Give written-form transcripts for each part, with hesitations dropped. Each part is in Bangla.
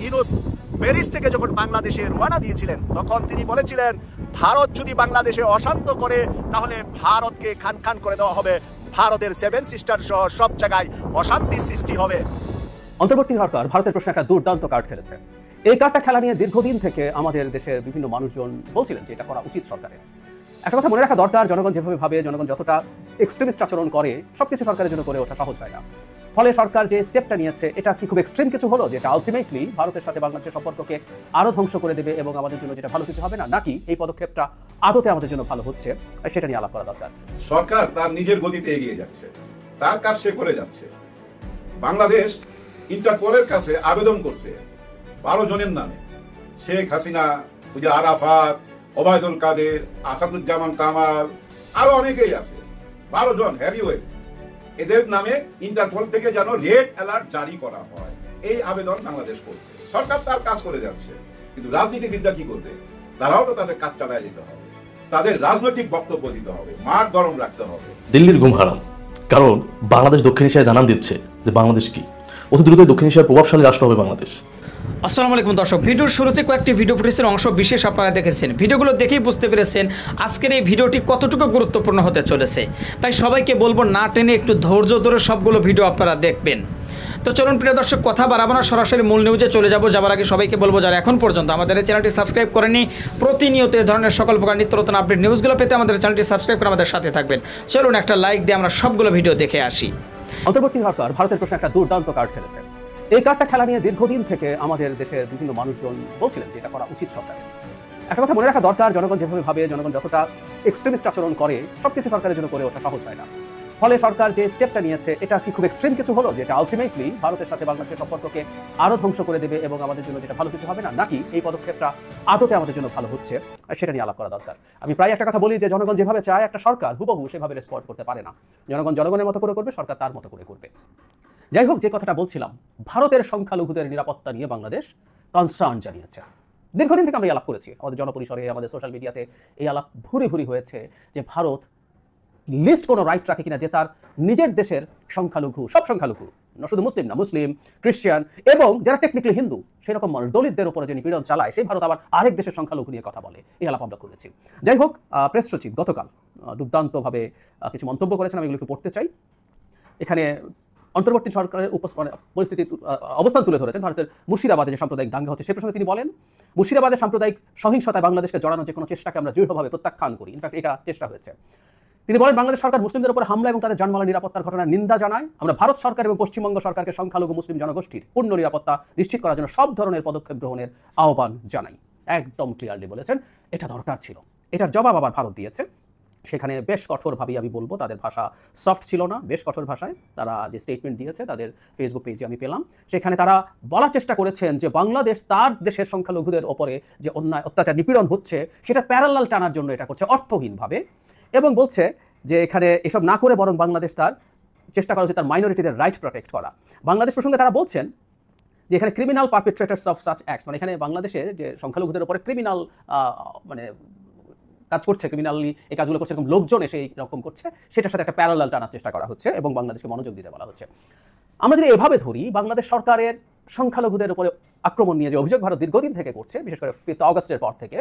ইউনূস প্যারিস থেকে যখন বাংলাদেশে রওনা দিয়েছিলেন তখন তিনি বলেছিলেন ভারত যদি বাংলাদেশে অশান্ত করে তাহলে ভারতকে খান খান করে দেওয়া হবে, ভারতের 7 সিস্টার সহ সব জায়গায় অশান্তির সৃষ্টি হবে। অন্তর্বর্তী সরকার ভারতের প্রশ্নে একটা দুর্দান্ত কার্ড খেলেছে। এই কার্ডটা খেলা নিয়ে দীর্ঘদিন থেকে আমাদের দেশের বিভিন্ন মানুষজন বলছিলেন যে এটা করা উচিত সরকারের। একটা কথা মনে রাখা দরকার, জনগণ যেভাবে ভাবে, জনগণ যতটা এক্সট্রিমিস্ট আচরণ করে, সবকিছু সরকারের জন্য করে ওঠা সহজ হয় না। ফলে সরকার যে স্টেপটা নিয়েছে এটা কি খুব এক্সট্রিম কিছু হলো, যেটা আলটিমেটলি ভারতের সাথে বাংলাদেশের সম্পর্ককে আরো ধ্বংস করে দেবে এবং আমাদের জন্য যেটা ভালো কিছু হবে না, নাকি এই পদক্ষেপটা আদতে আমাদের জন্য ভালো হচ্ছে, সেটা নিয়ে আলাপ করা দরকার। সরকার তার নিজের গতিতে এগিয়ে যাচ্ছে, তার কাজ সে করে যাচ্ছে। বাংলাদেশ ইন্টারপোলের কাছে আবেদন করছে 12 জনের নামে, শেখ হাসিনা, আরাফাত, ওবায়দুল কাদের, আসাদুজ্জামান কামাল, আরো অনেকেই আছে, 12 জন হেভিওয়েট, এদের নামে ইন্টারপোল থেকে যেন রেড অ্যালার্ট জারি করা হয়, এই আবেদন বাংলাদেশ করছে। সরকার তার কাজ করে যাচ্ছে, কিন্তু রাজনীতিবিদরা কি করবে? তারাও তো তাদের কাজ চালায় যেতে হবে, তাদের রাজনৈতিক বক্তব্য দিতে হবে, মাঠ গরম রাখতে হবে। দিল্লির ঘুম হারাম, কারণ বাংলাদেশ দক্ষিণ এশিয়ায় জানান দিচ্ছে যে বাংলাদেশ কি অতি দ্রুতই দক্ষিণ এশিয়ার প্রভাবশালী রাষ্ট্র হবে বাংলাদেশ। আসসালামু আলাইকুম দর্শক, ভিডিওর শুরুতে কয়েকটি ভিডিও ফুটেজের অংশ বিশেষ আপনারা দেখেছেন। ভিডিওগুলো দেখেই বুঝতে পেরেছেন আজকের এই ভিডিওটি কতটুকু গুরুত্বপূর্ণ হতে চলেছে। তাই সবাইকে বলবো না টেনে একটু ধৈর্য ধরে সবগুলো ভিডিও আপনারা দেখবেন। তো চলুন প্রিয় দর্শক, কথা বাড়াবো না, সরাসরি মূল নিউজে চলে যাবার আগে সবাইকে বলবো যারা এখন পর্যন্ত আমাদের এই চ্যানেলটি সাবস্ক্রাইব করেনি, প্রতিনিয়ত এই ধরনের সকল প্রকার নিত্য নতুন আপডেট নিউজগুলো পেতে আমাদের চ্যানেলটি সাবস্ক্রাইব করে আমাদের সাথে থাকবেন। চলুন একটা লাইক দিয়ে আমরা সবগুলো ভিডিও দেখে আসি। অন্তর্বর্তী সরকার ভারতের প্রশ্নে একটা দুর্দান্ত কার্ড খেলেছে। এই কার্ডটা খেলা নিয়ে দীর্ঘদিন থেকে আমাদের দেশের বিভিন্ন মানুষজন বলছিলেন যে এটা করা উচিত সরকারের। একটা কথা মনে রাখা দরকার, জনগণ যেভাবে ভাবে, জনগণ যতটা এক্সট্রিমিস্ট আচরণ করে, সবকিছু সরকারের জন্য করে ওঠা সহজ হয় না। ফলে সরকার যে স্টেপটা নিয়েছে এটা কি খুব এক্সট্রিম কিছু হলো, যেটা আলটিমেটলি ভারতের সাথে বাংলাদেশের সম্পর্ককে আরো ধ্বংস করে দেবে এবং আমাদের জন্য যেটা ভালো কিছু হবে না, নাকি এই পদক্ষেপটা আদতে আমাদের জন্য ভালো হচ্ছে, সেটা নিয়ে আলাপ করা দরকার। আমি প্রায় একটা কথা বলি যে জনগণ যেভাবে চায় একটা সরকার হুবহু সেভাবে রেসপন্ড করতে পারে না। জনগণ জনগণের মতো করে করবে, সরকার তার মতো করে করবে। যাই হোক, যে কথাটা বলছিলাম, ভারতের সংখ্যালঘুদের নিরাপত্তা নিয়ে বাংলাদেশ কনসার্ন জানিয়েছে। দীর্ঘদিন থেকে আমরা এই আলাপ করেছি, আমাদের জনপরিসরে, আমাদের সোশ্যাল মিডিয়াতে এই আলাপ ভুরি ভুরি হয়েছে যে ভারত লিস্ট কোনো রাইট রাখে কিনা যে তার নিজের দেশের সংখ্যালঘু, সব সংখ্যালঘু, শুধু মুসলিম না, মুসলিম, খ্রিস্টান এবং যারা টেকনিক্যালি হিন্দু, সেরকম মানুষ দলিতদের উপরে যে নিপীড়ন চালায়, সেই ভারত আবার আরেক দেশের সংখ্যালঘু নিয়ে কথা বলে, এই আলাপ আমরা করেছি। যাই হোক, প্রেস সচিব গতকাল দুর্দান্তভাবে কিছু মন্তব্য করেছেন, আমি এগুলো একটু পড়তে চাই। এখানে অন্তর্বর্তী সরকারের পরিস্থিতি অবস্থান তুলে ধরেছেন। ভারতের মুর্শিদাবাদে যে সাম্প্রদায়িক দাঙ্গা হচ্ছে সে প্রসঙ্গে তিনি বলেন, মুর্শিদাবাদের সাম্প্রদায়িক সহিংসতায় বাংলাদেশকে জড়ানোর যে কোনো চেষ্টাকে আমরা দৃঢ়ভাবে প্রত্যাখ্যান করি। ইনফ্যাক্ট এটা চেষ্টা হয়েছে। তিনি বলেন, বাংলাদেশ সরকার মুসলিমদের উপর হামলা এবং তাদের জানমালের নিরাপত্তার ঘটনার নিন্দা জানায়। আমরা ভারত সরকার এবং পশ্চিমবঙ্গ সরকারকে সংখ্যালঘু মুসলিম জনগোষ্ঠীর পূর্ণ নিরাপত্তা নিশ্চিত করার জন্য সব ধরনের পদক্ষেপ গ্রহণের আহ্বান জানাই। একদম ক্লিয়ারলি বলেছেন এটা দরকার ছিল। এটার জবাব আবার ভারত দিয়েছে। সেখানে বেশ কঠোরভাবেই আমি বলবো, তাদের ভাষা সফট ছিল না, বেশ কঠোর ভাষায় তারা যে স্টেটমেন্ট দিয়েছে তাদের ফেসবুক পেজে আমি পেলাম। সেখানে তারা বলার চেষ্টা করেছেন যে বাংলাদেশ তার দেশের সংখ্যালঘুদের ওপরে যে অন্যায় অত্যাচার নিপীড়ন হচ্ছে সেটা প্যারালাল টানার জন্য এটা করছে অর্থহীনভাবে, এবং বলছে যে এখানে এসব না করে বরং বাংলাদেশ তার চেষ্টা করা উচিত তার মাইনরিটিদের রাইট প্রোটেক্ট করা। বাংলাদেশ প্রসঙ্গে তারা বলছেন যে এখানে ক্রিমিনাল পারপেট্রেটার্স অফ সাচ অ্যাক্টস, মানে এখানে বাংলাদেশে যে সংখ্যালঘুদের উপরে ক্রিমিনাল মানে কাজ করছে, ক্রিমিনালি এই কাজগুলো করছে, এরকম লোকজন এসে এইরকম করছে, সেটার সাথে একটা প্যারালাল টানার চেষ্টা করা হচ্ছে এবং বাংলাদেশকে মনোযোগ দিতে বলা হচ্ছে। আমরা যদি এভাবে ধরি, বাংলাদেশ সরকারের সংখ্যালঘুদের উপরে আক্রমণ নিয়ে যে অভিযোগ ভারত দীর্ঘদিন থেকে করছে, বিশেষ করে 5 আগস্টের পর থেকে,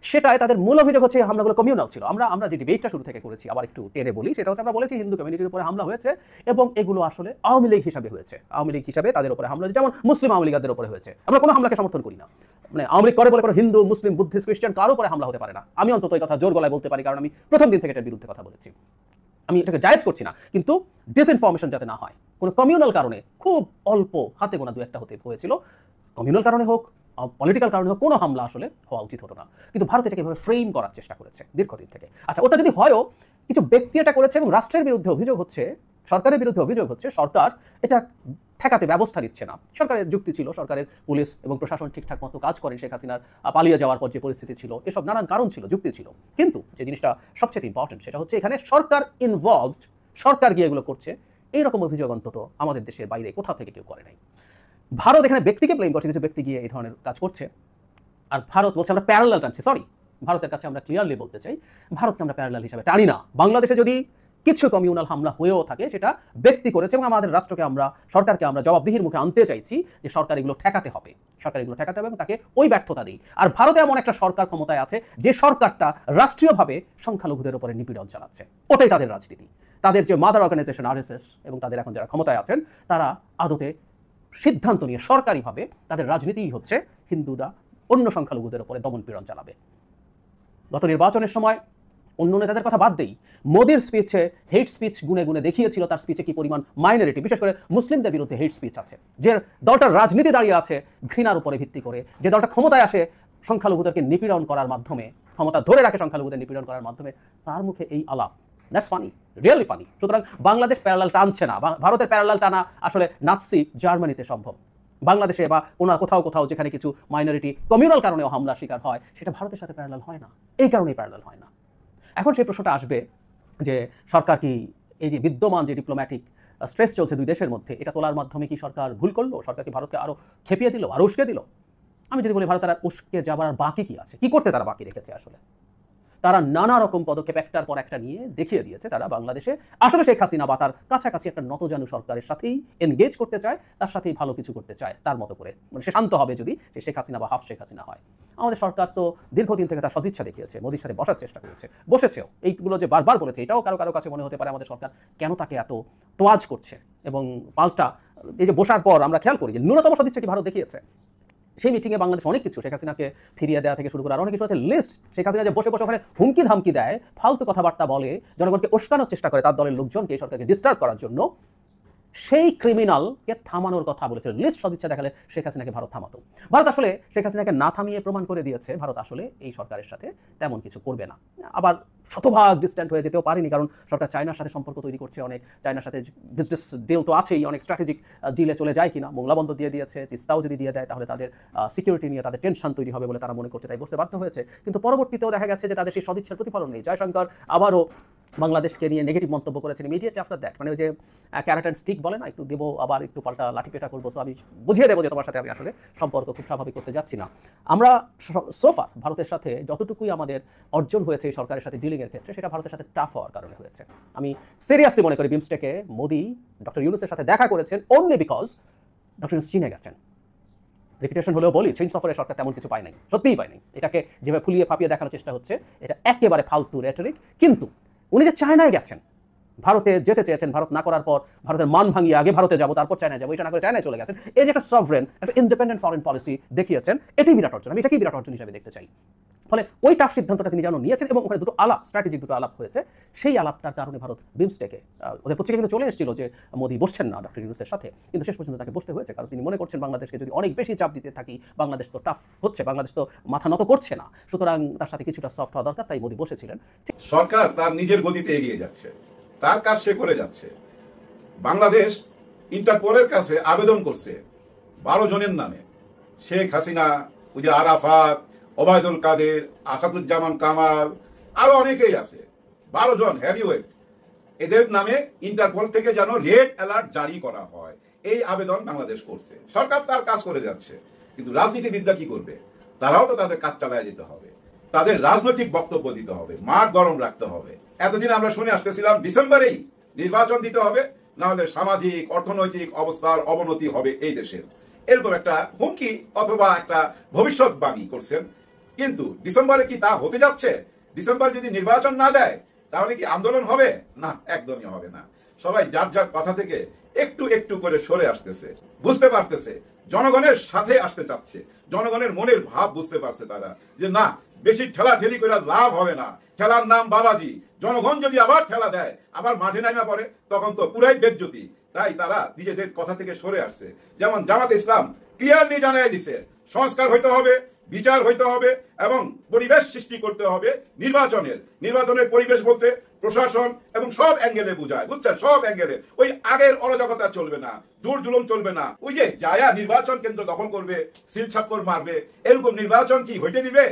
সেটাই তাদের মূল অভিযোগ হচ্ছে হামলাগুলো কমিউনাল ছিল। আমরা যে ডিবেটটা শুরু থেকে করেছি, আবার একটু টেনে বলি, সেটা হচ্ছে আমরা বলেছি হিন্দু কমিউনিটির উপরে হামলা হয়েছে এবং এগুলো আসলে আওয়ামী লীগ হিসাবে হয়েছে। আওয়ামী লীগ হিসাবে তাদের উপরে হামলা হয়েছে, যেমন মুসলিম আওয়ামী লীগদের উপরে হয়েছে। আমরা কোনো হামলাকে সমর্থন করি না, মানে আওয়ামী লীগ করে বলে কোনো হিন্দু, মুসলিম, বুদ্ধিস্ট, খ্রিস্টান কারো উপরে হামলা হতে পারে না। আমি অন্তত এই কথা জোর গলায় বলতে পারি, কারণ আমি প্রথম দিন থেকে এটার বিরুদ্ধে কথা বলেছি। আমি এটাকে জায়েজ করছি না, কিন্তু ডিসইনফরমেশন যাতে না হয়। কোনো কমিউনাল কারণে খুব অল্প হাতে গোনা 2-1টা হতে হয়েছিল, কমিউনাল কারণে হোক, পলিটিক্যাল কারণে হোক, কোনো হামলা আসলে হওয়া উচিত হতো না। কিন্তু ভারত এটাকে এভাবে ফ্রেম করার চেষ্টা করেছে দীর্ঘদিন থেকে। আচ্ছা, ওটা যদি হয়ও, কিছু ব্যক্তি এটা করেছে এবং রাষ্ট্রের বিরুদ্ধে অভিযোগ হচ্ছে, সরকারের বিরুদ্ধে অভিযোগ হচ্ছে সরকার এটা ঠেকাতে ব্যবস্থা নিচ্ছে না। সরকারের যুক্তি ছিল সরকারের পুলিশ এবং প্রশাসন ঠিকঠাক মতো কাজ করে, শেখ হাসিনার পালিয়ে যাওয়ার পর যে পরিস্থিতি ছিল, এসব নানান কারণ ছিল, যুক্তি ছিল। কিন্তু যে জিনিসটা সবচেয়ে ইম্পর্টেন্ট সেটা হচ্ছে এখানে সরকার ইনভলভড, সরকার গিয়ে এগুলো করছে, এইরকম অভিযোগ অন্তত আমাদের দেশের বাইরে কোথাও থেকে কেউ করে নাই। ভারত এখানে ব্যক্তিকে ব্লেম করছে, কিছু ব্যক্তি গিয়ে এই ধরনের কাজ করছে, আর ভারত বলছে আমরা প্যারালাল টানছি। সরি, ভারতের কাছে আমরা ক্লিয়ারলি বলতে চাই, ভারতকে আমরা প্যারালাল হিসাবে টানি না। বাংলাদেশে যদি কিছু কমিউনাল হামলা হয়েও থাকে সেটা ব্যক্তি করেছে এবং আমাদের রাষ্ট্রকে সরকারকে আমরা জবাবদিহির মুখে আনতে চাইছি যে সরকার এগুলো ঠেকাতে হবে এবং তাকে ওই ব্যর্থতা দিই। আর ভারতে এমন একটা সরকার ক্ষমতায় আছে যে সরকারটা রাষ্ট্রীয়ভাবে সংখ্যালঘুদের উপরে নিপীড়ন চালাচ্ছে, ওটাই তাদের রাজনীতি। তাদের যে মাদার অর্গানাইজেশন আরএসএস এবং তাদের এখন যারা ক্ষমতায় আছেন তারা আদতে সিদ্ধান্ত নিয়ে সরকারিভাবে তাদের রাজনীতিই হচ্ছে হিন্দুরা অন্য সংখ্যালঘুদের উপরে দমন পীড়ন চালাবে। গত নির্বাচনের সময় অন্য নেতাদের কথা বাদ দেই, মোদির স্পিচে হেট স্পিচ গুনে গুনে দেখিয়েছিল তার স্পিচে কি পরিমাণ মাইনরিটি, বিশেষ করে মুসলিমদের বিরুদ্ধে হেট স্পিচ আছে। যে দলটার রাজনীতি দাঁড়িয়ে আছে ঘৃণার উপরে ভিত্তি করে, যে দলটা ক্ষমতায় আসে সংখ্যালঘুদেরকে নিপীড়ন করার মাধ্যমে, ক্ষমতা ধরে রাখে সংখ্যালঘুদের নিপীড়ন করার মাধ্যমে, তার মুখে এই আলাপ, দ্যাটস ফানি, রিয়েলি ফানি। সুতরাং বাংলাদেশ প্যারালাল টানছে না, ভারতের প্যারালাল টানা আসলে নাৎসি জার্মানিতে সম্ভব। বাংলাদেশে বা কোথাও যেখানে কিছু মাইনরিটি কমিউনাল কারণেও হামলার শিকার হয় সেটা ভারতের সাথে প্যারালাল হয় না, এই কারণেই প্যারালাল হয় না। এখন সেই প্রশ্নটা আসবে যে সরকার কি এই যে বিদ্যমান যে ডিপ্লোম্যাটিক স্ট্রেস চলছে দুই দেশের মধ্যে, এটা তোলার মাধ্যমে কি সরকার ভুল করলো? সরকার কি ভারতকে আরও খেপিয়ে দিল, আরও উস্কে দিল? আমি যদি বলি ভারতের আর উস্কে যাবার বাকি কি আছে, কি করতে তারা বাকি রেখেছে? আসলে তারা নানা রকম পদক্ষেপ একটার পর একটা নিয়ে দেখিয়ে দিয়েছে তারা বাংলাদেশে আসলে শেখ হাসিনা বা তার কাছাকাছি একটা নতজানু সরকারের সাথেই এনগেজ করতে চায়, তার সাথেই ভালো কিছু করতে চায় তার মতো করে, মানে সে শান্ত হবে যদি সে শেখ হাসিনা বা হাফ শেখ হাসিনা হয়। আমাদের সরকার তো দীর্ঘদিন থেকে তার সদিচ্ছা দেখিয়েছে, মোদির সাথে বসার চেষ্টা করেছে, বসেছেও, এইগুলো যে বারবার বলেছে, এটাও কারো কাছে মনে হতে পারে আমাদের সরকার কেন তাকে এত তোয়াজ করছে। এবং পাল্টা এই যে বসার পর আমরা খেয়াল করি যে ন্যূনতম সদিচ্ছা কি ভারত দেখিয়েছে। সেই মিটিংয়ে বাংলাদেশ অনেক কিছু, শেখ হাসিনাকে ফিরিয়ে দেওয়া থেকে শুরু করে আর অনেক কিছু আছে লিস্ট। শেখ হাসিনা যে বসে বসে ওখানে হুমকি ধামকি দেয়, ফালতু কথাবার্তা বলে, জনগণকে উস্কানোর চেষ্টা করে তার দলের লোকজনকে, এই সরকারকে ডিস্টার্ব করার জন্য, সেই ক্রিমিনালকে থামানোর কথা বলেছে। লিস্ট সদিচ্ছা দেখালে শেখ হাসিনাকে ভারত থামাতো। ভারত আসলে শেখ হাসিনাকে না থামিয়ে প্রমাণ করে দিয়েছে ভারত আসলে এই সরকারের সাথে তেমন কিছু করবে না। আবার শতভাগ ডিস্ট্যান্ট হয়ে যেতেও পারেনি, কারণ সরকার চায়নার সাথে সম্পর্ক তৈরি করছে, অনেক চায়নার সাথে বিজনেস ডিল তো আছেই, অনেক স্ট্র্যাটেজিক ডিলে চলে যায় কিনা, মোংলা বন্দর দিয়ে দিয়েছে, তিস্তাও যদি দিয়ে দেয় তাহলে তাদের সিকিউরিটি নিয়ে তাদের টেনশন তৈরি হবে বলে তারা মনে করছে, তাই বসতে বাধ্য হয়েছে। কিন্তু পরবর্তীতেও দেখা গেছে যে তাদের সেই সদিচ্ছার প্রতিফলন নেই। জয়শঙ্কর আবারও বাংলাদেশকে নিয়ে নেগেটিভ মন্তব্য করেছেন ইমিডিয়েটলি আফটার দ্যাট, মানে ওই যে ক্যারেট অ্যান্ড স্টিক বলে না, একটু দেবো আবার একটু পাল্টা লাঠিপেটা করবো, সো আমি বুঝিয়ে দেবো যে তোমার সাথে আমি আসলে সম্পর্ক খুব স্বাভাবিক করতে যাচ্ছি না। আমরা সোফার ভারতের সাথে যতটুকুই আমাদের অর্জন হয়েছে এই সরকারের সাথে ডিলিংয়ের ক্ষেত্রে, সেটা ভারতের সাথে টাফ হওয়ার কারণে হয়েছে। আমি সিরিয়াসলি মনে করি বিমস্টেকে মোদি ডক্টর ইউনূসের সাথে দেখা করেছেন অনলি বিকজ ডক্টর ইউনূস চীনে গেছেন। রেপুটেশন হলেও বলি, চীন সফরে সরকার তেমন কিছু পায় নাই, সত্যিই পায় নাই। এটাকে যেভাবে ফুলিয়ে ফাঁপিয়ে দেখানোর চেষ্টা হচ্ছে, এটা একেবারে ফালতু রেটরিক। কিন্তু উনি যে চায়নায় গেছেন, ভারতে যেতে চেয়েছেন, ভারত না করার পর ভারতের মান ভাঙিয়ে আগে ভারতে যাবো তারপর চায়নায় যাবো, এটা না করে চায়নায় চলে গেছেন, এই যে একটা সভরেন, একটা ইন্ডিপেন্ডেন্ট ফরেন পলিসি দেখিয়েছেন, এটাই বিরাট অর্জন। আমি এটাকেই বিরাট অর্জন হিসেবে দেখতে চাই। ফলে ওই টাফ সিদ্ধান্তটা তিনি যেন নিয়েছেন এবং ওখানে দুটো আলাপ, স্ট্র্যাটেজিক দুটো আলাপ হয়েছে, সেই আলাপটার কারণে ভারত বিমস্টেকে, ওদের পত্রিকা কিন্তু চলে এসেছিল যে মোদি বসছেন না ডক্টর ইউনূসের সাথে, কিন্তু শেষ পর্যন্ত তাকে বসতে হয়েছে, কারণ তিনি মনে করছেন বাংলাদেশকে যদি অনেক বেশি চাপ দিতে থাকি, বাংলাদেশ তো টাফ হচ্ছে, বাংলাদেশ তো মাথা নত করছে না, সুতরাং তার সাথে কিছুটা সফট হওয়া দরকার, তাই মোদি বসেছিলেন। সরকার তার নিজের গতিতে এগিয়ে যাচ্ছে, তার কাজ সে করে যাচ্ছে। বাংলাদেশ ইন্টারপোলের কাছে আবেদন করছে 12 জনের নামে, শেখ হাসিনা, আরাফাত, ওবায়দুল কাদের, আসাদুজ্জামান কামাল, আরো অনেকেই আছে, 12 জন হেভিওয়েট, এদের নামে ইন্টারপোল থেকে যেন রেড অ্যালার্ট জারি করা হয়, এই আবেদন বাংলাদেশ করছে। সরকার তার কাজ করে যাচ্ছে, কিন্তু রাজনীতিবিদরা কি করবে? তারাও তো তাদের কাজ চালায় যেতে হবে, তাদের রাজনৈতিক বক্তব্য দিতে হবে, মাঠ গরম রাখতে হবে। এতদিন আমরা শুনে আসতেছিলাম ডিসেম্বরেই নির্বাচন দিতে হবে, না হলে সামাজিক অর্থনৈতিক অবস্থার অবনতি হবে এই দেশের, এরকম একটা হুমকি অথবা একটা ভবিষ্যৎবাণী করছেন। কিন্তু ডিসেম্বরে কি তা হতে যাচ্ছে? ডিসেম্বর যদি নির্বাচন না দেয় তাহলে কি আন্দোলন হবে? না, একদমই হবে না। সবাই যার যার কথা থেকে একটু একটু করে সরে আসতেছে, বুঝতে পারতেছে, জনগণের সাথে আসতে চাচ্ছে, জনগণের মনের ভাব বুঝতে পারছে তারা, যে না, বেশি ঠেলা ঠেলি করে লাভ হবে না, ঠেলার নাম বাবাজি। জনগণ যদি আবার ঠেলা দেয়, আবার মাঠে নামা পড়ে, তখন তো পুরাই বেজ্জতি। তাই তারা নিজেদের কথা থেকে সরে আসছে। যেমন জামাত ইসলাম ক্লিয়ারলি জানাই দিছে, সংস্কার হইতে হবে, বিচার হইতে হবে এবং পরিবেশ সৃষ্টি করতে হবে নির্বাচনের পরিবেশ বলতে প্রশাসন এবং সব অ্যাঙ্গেলে বুঝায়, বুঝছেন, সব অ্যাঙ্গেলে। ওই আগের অরাজকতা চলবে না, জোর জুলুম চলবে না, ওই যে যায়া নির্বাচন কেন্দ্র দখল করবে, সিল ছাপ্পর মারবে, এরকম নির্বাচন কি হইতে দিবে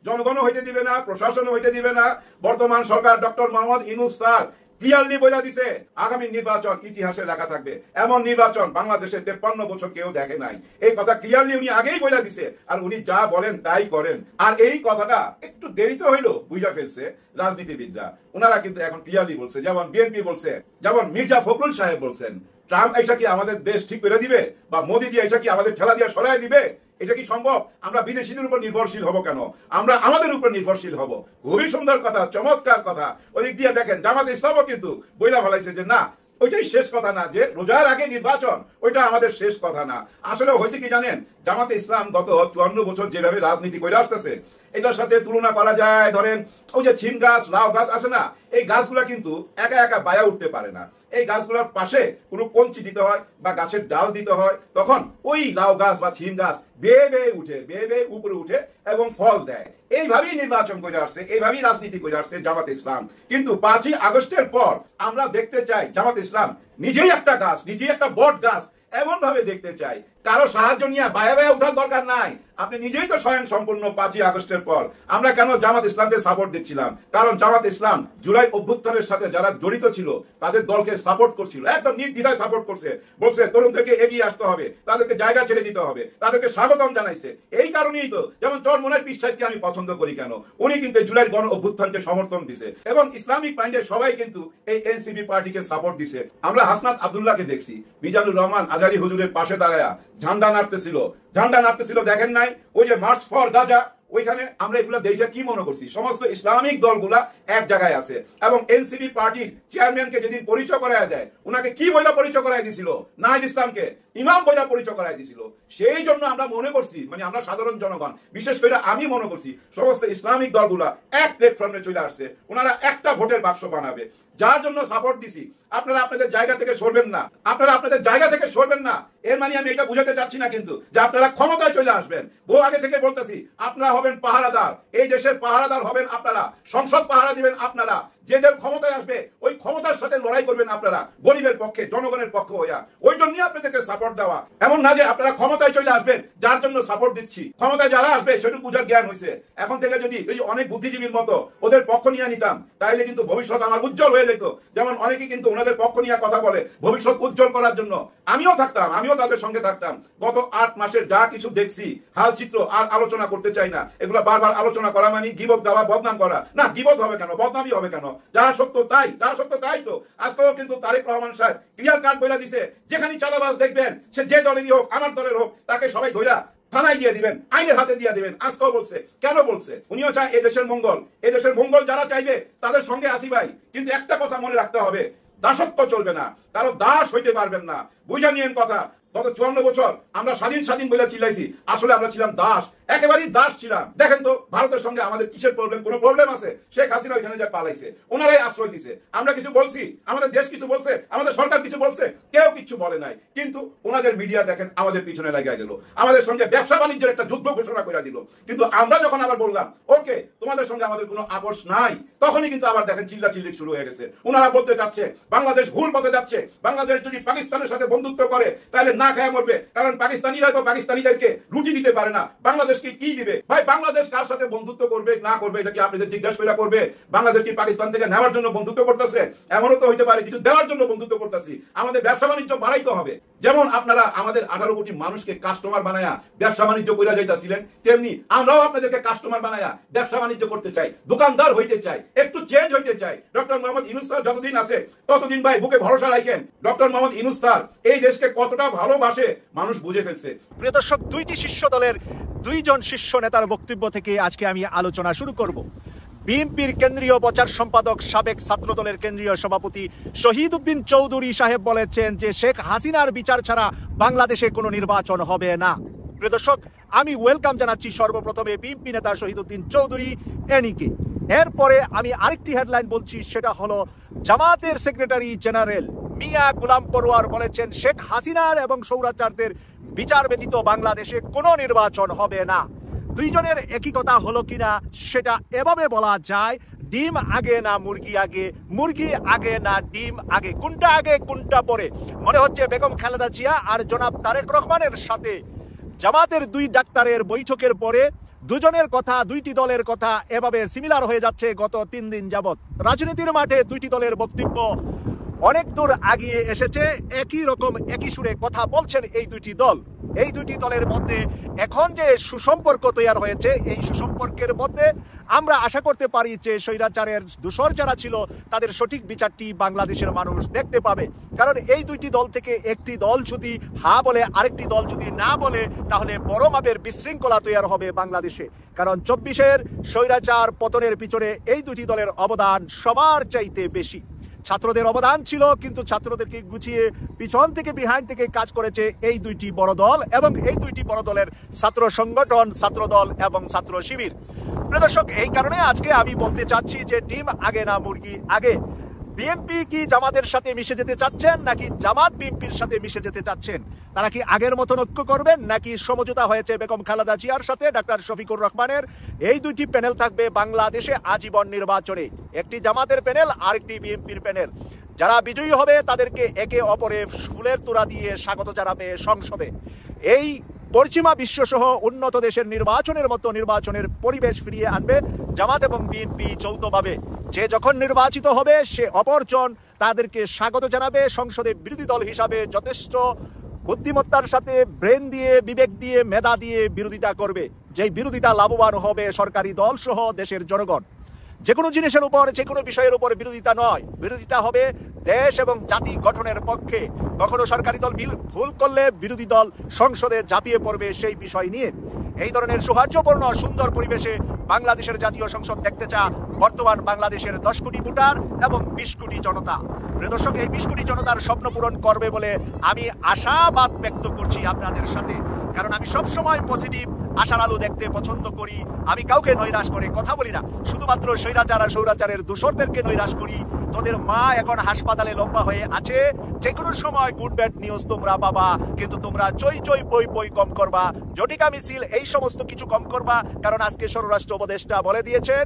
জনগণও হইতে দিবে না, প্রশাসনও হইতে দিবে না। বর্তমান সরকার doctor Mohammad Yunus sir clearly বলে দিছে আগামী নির্বাচন ইতিহাসে লেখা থাকবে। এমন নির্বাচন বাংলাদেশে 53 বছর কেউ দেখে নাই। এই কথা ক্লিয়ারলি উনি আগেই বলে দিছে, আর উনি যা বলেন তাই করেন। আর এই কথাটা একটু দেরিতে হইলো বুঝা ফেলছে রাজনীতিবিদরা। ওনারা কিন্তু এখন ক্লিয়ারলি বলছে, যেমন বিএনপি বলছে, যেমন মির্জা ফখরুল সাহেব বলছেন, ট্রাম্প এসে কি আমাদের দেশ ঠিক করে দিবে, বা মোদি দিয়ে এসে কি আমাদের ঠেলা দিয়ে সরাই দিবে? এটা কি সম্ভব? আমরা বিদেশিদের উপর নির্ভরশীল হব কেন? আমরা আমাদের উপর নির্ভরশীল হব। খুবই সুন্দর কথা, চমৎকার কথা। ওই দিক দিয়ে দেখেন জামাত ইসলামও কিন্তু বইলা ফেলাইছে যে না, ওইটাই শেষ কথা না, যে রোজার আগে নির্বাচন ওইটা আমাদের শেষ কথা না। আসলে হয়েছে কি জানেন, জামাতে ইসলাম গত 54 বছর যেভাবে রাজনীতি করে আসতেছে, এটার সাথে তুলনা করা যায়, ধরেন ওই যে ছিম গাছ, লাউ গাছ আছে না, এই গাছগুলা কিন্তু একা একা বায়া উঠতে পারে না। এই গাছগুলোর পাশে কোনো কঞ্চি দিতে হয় বা গাছের ডাল দিতে হয়, তখন ওই লাউ গাছ বা ছিম গাছ বেয়ে বেয়ে উঠে, বেয়ে বেয়ে উপরে উঠে এবং ফল দেয়। এইভাবেই নির্বাচন করে আসছে, এইভাবেই রাজনীতি করে আসছে জামাত ইসলাম। কিন্তু 5ই আগস্টের পর আমরা দেখতে চাই জামাত ইসলাম নিজেই একটা গাছ, নিজেই একটা বট গাছ এমন ভাবে দেখতে চাই। কারো সাহায্য নিয়ে বায়া বায়া উঠার দরকার নাই, আপনি নিজেই তো স্বয়ং সম্পূর্ণ। 5ই আগস্টের পর আমরা কেন জামাত ইসলামকে সাপোর্ট দিচ্ছিলাম? কারণ জামাত ইসলাম জুলাই অভ্যুত্থানের সাথে যারা জড়িত ছিল তাদের দলকে সাপোর্ট করছিল, একদম নির্দ্বিধায় সাপোর্ট করছে। বলছে তরুণদেরকে এগিয়ে আসতে হবে, তাদেরকে জায়গা ছেড়ে দিতে হবে, তাদেরকে স্বাগতম জানাইছে। এই কারণেই তো যেমন চরমোনাই পীর সাহেবকে আমি পছন্দ করি কেন, উনি কিন্তু জুলাই গণ অভ্যুত্থানকে সমর্থন দিছে এবং ইসলামিক মাইন্ডের সবাই কিন্তু এই এনসিপি পার্টিকে সাপোর্ট দিছে। আমরা হাসনাত আব্দুল্লাহকে দেখছি মিজানুর রহমান আজারি হুজুরের পাশে দাঁড়ায়া ঝান্ডা নাড়তেছিল, দেখেন নাই? ওই যে মার্চ ফর গাজা, ওইখানে আমরা এগুলো দেখে কি মনে করছি, সমস্ত ইসলামিক দলগুলা এক জায়গায় আছে। এবং এনসিপি পার্টির চেয়ারম্যানকে যেদিন পরিচয় করায় দেয়, ওনাকে কি বইলা পরিচয় করাই দিছিল? নাহিদ ইসলামকে ইমাম বইলা পরিচয় করাই দিছিল। সেই জন্য আমরা মনে করছি, মানে আমরা সাধারণ জনগণ, বিশেষ করে আমি মনে করছি সমস্ত ইসলামিক দলগুলা এক প্ল্যাটফর্মে চলে আসছে, ওনারা একটা ভোটের বাক্স বানাবে। যার জন্য সাপোর্ট দিছি। আপনারা আপনাদের জায়গা থেকে সরবেন না, আপনারা আপনাদের জায়গা থেকে সরবেন না। এর মানে আমি এটা বুঝাতে চাচ্ছি না কিন্তু যে আপনারা ক্ষমতায় চলে আসবেন। বহু আগে থেকে বলতেছি, আপনারা হবেন পাহারাদার, এই দেশের পাহারাদার হবেন আপনারা, সংসদ পাহারা দিবেন আপনারা। যে দল ক্ষমতায় আসবে ওই ক্ষমতার সাথে লড়াই করবেন আপনারা, গরিবের পক্ষে, জনগণের পক্ষে হইয়া। ওই জন্যই আপনাদেরকে সাপোর্ট দেওয়া। এমন না যে আপনারা ক্ষমতায় চলে আসবেন যার জন্য সাপোর্ট দিচ্ছি। ক্ষমতায় যারা আসবে সেটুকু বুঝার জ্ঞান হয়েছে। এখন থেকে যদি ওই অনেক বুদ্ধিজীবীর মতো ওদের পক্ষ নিয়ে নিতাম, তাইলে কিন্তু ভবিষ্যৎ আমার উজ্জ্বল হয়ে যেত। যেমন অনেকে কিন্তু ওনাদের পক্ষ নিয়ে কথা বলে ভবিষ্যৎ উজ্জ্বল করার জন্য। আমিও থাকতাম, আমিও তাদের সঙ্গে থাকতাম। গত 8 মাসের যা কিছু দেখছি, হাল চিত্র আর আলোচনা করতে চাই না। এগুলো বারবার আলোচনা করা মানে গিবত দেওয়া, বদনাম করা। না, গিবত হবে কেন, বদনামই হবে কেন? যারা সত্য তাই, যারা সত্য তাই তো। আজকেও কিন্তু তারেক রহমান সাহেব ক্লিয়ার কাট বলে দিছে, যেখানে চালাবাজ দেখবেন সে যে দলেরই হোক, আমার দলের হোক, তাকে সবাই ধইরা থানায় দিয়ে দিবেন, আইনের হাতে দিয়ে দিবেন। আজকেও বলছে। কেন বলছে? উনিও চায় এদেশের মঙ্গল। এদেশের মঙ্গল যারা চাইবে তাদের সঙ্গে আসি ভাই। কিন্তু একটা কথা মনে রাখতে হবে, দাসত্ব চলবে না, কারো দাস হইতে পারবেন না। বুঝা নিয়েন কথা। গত 54 বছর আমরা স্বাধীন বলে চিল্লাইছি, আসলে আমরা ছিলাম দাস, একেবারেই দাস ছিলাম। দেখেন তো ভারতের সঙ্গে আমাদের কিসের প্রবলেম? কোনো প্রবলেম আছে? শেখ হাসিনা ওইখানে যা পালাইছে, ওনারাই আশ্রয় দিছে। আমরা কিছু বলছি? আমাদের দেশ কিছু বলছে? আমাদের সরকার কিছু বলছে? কেউ কিছু বলে নাই। কিন্তু ওনাদের মিডিয়া দেখেন আমাদের পিছনে লাগিয়ে গেল, আমাদের সঙ্গে ব্যবসা বাণিজ্যের একটা যুদ্ধ ঘোষণা করে দিল। কিন্তু আমরা যখন আবার বললাম ওকে তোমাদের সঙ্গে আমাদের কোনো আপোষ নাই, তখনই কিন্তু আবার দেখেন চিল্লাচিল্লি শুরু হয়ে গেছে। ওনারা বলতে চাচ্ছে বাংলাদেশ ভুল পথে যাচ্ছে, বাংলাদেশ যদি পাকিস্তানের সাথে বন্ধুত্ব করে তাহলে না খায় মরবে, কারণ পাকিস্তানিরা তো পাকিস্তানিদেরকে রুটি দিতে পারে না, বাংলাদেশকে কি দিবে? ভাই বাংলাদেশ কার সাথে বন্ধুত্ব করবে না করবে এটা কি আপনাদের জিজ্ঞাসা করে করবে? বাংলাদেশ কি পাকিস্তান থেকে নেওয়ার জন্য বন্ধুত্ব করতেছে? এমনও তো হইতে পারে কিছু দেওয়ার জন্য বন্ধুত্ব করতেছি। আমাদের ব্যবসা বাণিজ্য বাড়াইতে হবে। যেমন আপনারা আমাদের 18 কোটি মানুষকে কাস্টমার বানায়া ব্যবসা বাণিজ্য করে যাইতাছিলেন, তেমনি আমরাও আপনাদেরকে কাস্টমার বানায়া ব্যবসা বাণিজ্য করতে চাই, দোকানদার হইতে চাই, একটু চেঞ্জ হইতে চাই। ডক্টর মোহাম্মদ ইউনূস স্যার যতদিন আছে ততদিন ভাই বুকে ভরসা রাখেন। ডক্টর মোহাম্মদ ইউনূস স্যার এই দেশকে কতটা ভালোবাসে মানুষ বুঝে ফেলছে। প্রিয় দর্শক, 2টি শীর্ষ দলের 2 জন শীর্ষ নেতার বক্তব্য থেকে আজকে আমি আলোচনা শুরু করব। বিএনপির কেন্দ্রীয় প্রচার সম্পাদক, সাবেক ছাত্র দলের কেন্দ্রীয় সভাপতি শহীদ উদ্দিন চৌধুরী সাহেব বলেছেন যে শেখ হাসিনার বিচার ছাড়া বাংলাদেশে কোনো নির্বাচন হবে না। প্রিয় দর্শক, আমি ওয়েলকাম জানাচ্ছি সর্বপ্রথমে বিএনপি নেতা শহীদ উদ্দিন চৌধুরী এনিকে। এরপরে আমি আরেকটি হেডলাইন বলছি, সেটা হলো জামাতের সেক্রেটারি জেনারেল মিয়া গোলাম পরোয়ার বলেছেন শেখ হাসিনার এবং স্বৈরাচারদের বিচার ব্যতীত বাংলাদেশে কোনো নির্বাচন হবে না। দুইজনের একই কথা হলো কিনা সেটা এভাবে বলা যায়, ডিম আগে না মুরগি আগে, মুরগি আগে না ডিম আগে, কোনটা আগে কোনটা পরে? মনে হচ্ছে বেগম খালেদা জিয়া আর জনাব তারেক রহমানের সাথে জামাতের 2 ডাক্তারের বৈঠকের পরে দুজনের কথা, দুইটি দলের কথা এভাবে সিমিলার হয়ে যাচ্ছে গত 3 দিন যাবৎ। রাজনীতির মাঠে দুইটি দলের বক্তব্য অনেক দূর আগিয়ে এসেছে, একই রকম একই সুরে কথা বলছেন এই দুইটি দল। এই দুইটি দলের মধ্যে এখন যে সুসম্পর্ক তৈরি হয়েছে, এই সুসম্পর্কের মধ্যে আমরা আশা করতে পারি যে স্বৈরাচারের দোষর যারা ছিল তাদের সঠিক বিচারটি বাংলাদেশের মানুষ দেখতে পাবে। কারণ এই দুইটি দল থেকে একটি দল যদি হা বলে, আরেকটি দল যদি না বলে, তাহলে বড় মাপের বিশৃঙ্খলা তৈরি হবে বাংলাদেশে। কারণ 24-এর স্বৈরাচার পতনের পিছনে এই দুটি দলের অবদান সবার চাইতে বেশি। ছাত্রদের অবদান ছিল, কিন্তু ছাত্রদেরকে গুছিয়ে পিছন থেকে, বিহাইন্ড থেকে কাজ করেছে এই দুইটি বড় দল এবং এই দুইটি বড় দলের ছাত্র সংগঠন, ছাত্র দল এবং ছাত্র শিবির। প্রিয় দর্শক, এই কারণে আজকে আমি বলতে চাচ্ছি যে ডিম আগে না মুরগি আগে। বিএনপি কি জামাতের সাথে মিশে যেতে চাচ্ছেন, নাকি জামাত বিএনপির সাথে মিশে যেতে চাচ্ছেন? তারা কি আগের মতন ঐক্য করবেন, নাকি সমঝোতা হয়েছে বেগম খালেদা জিয়ার সাথে ডাক্তার শফিকুর রহমানের? এই দুইটি প্যানেল থাকবে বাংলাদেশে আজীবন নির্বাচনে, একটি জামাতের প্যানেল আর একটি বিএনপির প্যানেল। যারা বিজয়ী হবে তাদেরকে একে অপরে ফুলের তোড়া দিয়ে স্বাগত জানাবে সংসদে। এই পশ্চিমা বিশ্বসহ উন্নত দেশের নির্বাচনের মতো নির্বাচনের পরিবেশ ফিরিয়ে আনবে জামাত এবং বিএনপি যৌথভাবে। যে যখন নির্বাচিত হবে সে অপরজন তাদেরকে স্বাগত জানাবে সংসদে, বিরোধী দল হিসাবে যথেষ্ট বুদ্ধিমত্তার সাথে ব্রেন দিয়ে, বিবেক দিয়ে, মেধা দিয়ে বিরোধিতা করবে। যেই বিরোধিতা লাভবান হবে সরকারি দল সহ দেশের জনগণ। যে কোনো জিনিসের উপর, যে কোনো বিষয়ের উপর বিরোধিতা নয়, বিরোধিতা হবে দেশ এবং জাতি গঠনের পক্ষে। কখনো সরকারি দল ভুল করলে বিরোধী দল সংসদে ঝাঁপিয়ে পড়বে সেই বিষয় নিয়ে। এই ধরনের সৌহার্দ্যপূর্ণ সুন্দর পরিবেশে বাংলাদেশের জাতীয় সংসদ দেখতে চা বর্তমান বাংলাদেশের 10 কোটি ভোটার এবং 20 কোটি জনতা। প্রিয় দর্শক, এই 20 কোটি জনতার স্বপ্ন পূরণ করবে বলে আমি আশাবাদ ব্যক্ত করছি আপনাদের সাথে। কারণ আমি সবসময় পজিটিভ, আশার আলো দেখতে পছন্দ করি। আমি কাউকে নৈরাশ করে কথা বলি না, শুধুমাত্র স্বৈরাচার আর স্বৈরাচারের দোষরদেরকে নৈরাশ করি। তোদের মা এখন হাসপাতালে লম্বা হয়ে আছে, যে কোনো সময় গুড ব্যাড নিউজ তোমরা পাবা, কিন্তু তোমরা চই চই বই বই কম করবা, জটিকা মিছিল এই সমস্ত কিছু কম করবা। কারণ আজকে স্বরাষ্ট্র উপদেষ্টা বলে দিয়েছেন।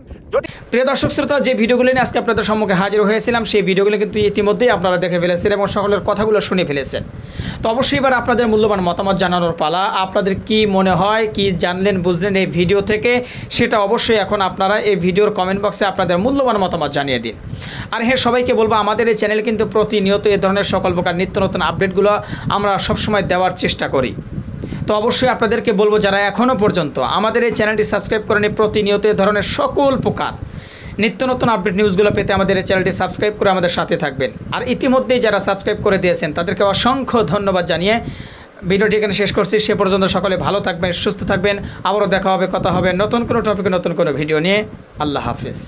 প্রিয় দর্শক শ্রোতা, যে ভিডিওগুলো নিয়ে আজকে আপনাদের সম্মুখে হাজির হয়েছিলাম, সেই ভিডিওগুলো কিন্তু ইতিমধ্যেই আপনারা দেখে ফেলেছেন এবং সকলের কথাগুলো শুনে ফেলেছেন। তো অবশ্যই এবার আপনাদের মূল্যবান মতামত জানানোর পালা। আপনাদের কি মনে হয়, কি জানলেন বুঝলেন এই ভিডিও থেকে, সেটা অবশ্যই এখন আপনারা এই ভিডিওর কমেন্ট বক্সে আপনাদের মূল্যবান মতামত জানিয়ে দিন। আর হ্যাঁ, সবাইকে বলবো আমাদের এই চ্যানেল কিন্তু প্রতিনিয়ত এই ধরনের সকল প্রকার নিত্য নতুন আপডেটগুলো আমরা সবসময় দেওয়ার চেষ্টা করি। তো অবশ্যই আপনাদেরকে বলবো, যারা এখনও পর্যন্ত আমাদের এই চ্যানেলটি সাবস্ক্রাইব করেনি, প্রতিনিয়ত এই ধরনের সকল প্রকার নিত্য নতুন আপডেট নিউজগুলো পেতে আমাদের এই চ্যানেলটি সাবস্ক্রাইব করে আমাদের সাথে থাকবেন। আর ইতিমধ্যেই যারা সাবস্ক্রাইব করে দিয়েছেন তাদেরকে অসংখ্য ধন্যবাদ জানিয়ে ভিডিওটি এখানে শেষ করছি। সে পর্যন্ত সকলে ভালো থাকবেন, সুস্থ থাকবেন। আবারও দেখা হবে, কথা হবে নতুন কোনো টপিকে, নতুন কোনো ভিডিও নিয়ে। আল্লাহ হাফেজ।